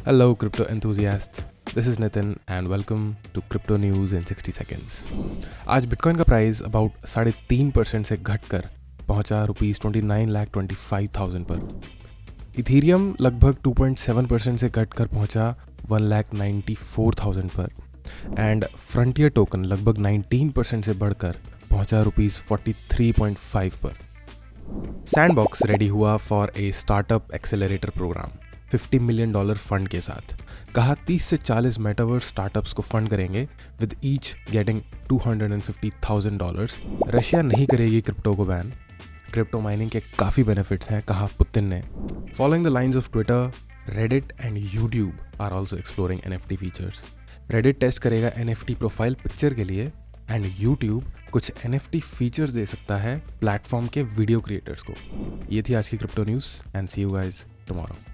Hello, crypto enthusiasts. This is Nitin and welcome to Crypto News in 60 Seconds. आज bitcoin का price about 3.5% से घटकर पहुंचा ₹29,25,000 पर। इथीरियम लगभग 2.7% से घटकर पहुंचा 1,94,000 पर एंड फ्रंटियर टोकन लगभग 19% से बढ़कर पहुंचा ₹43.5 पर। सैंडबॉक्स रेडी हुआ for a startup accelerator program $50 million fund के साथ। कहा 30 से 40 मेटावर्स स्टार्टअप्स को फंड करेंगे विद ईच गेटिंग $250,000। रशिया नहीं करेगी क्रिप्टो को बैन। क्रिप्टो माइनिंग के काफ़ी बेनिफिट्स हैं, कहा पुतिन ने। Following the lines of Twitter, Reddit and YouTube are also exploring NFT features. Reddit test करेगा NFT प्रोफाइल पिक्चर के लिए एंड यूट्यूब कुछ NFT फीचर्स दे सकता है प्लेटफॉर्म के वीडियो क्रिएटर्स को। ये थी आज की crypto news and see you guys tomorrow.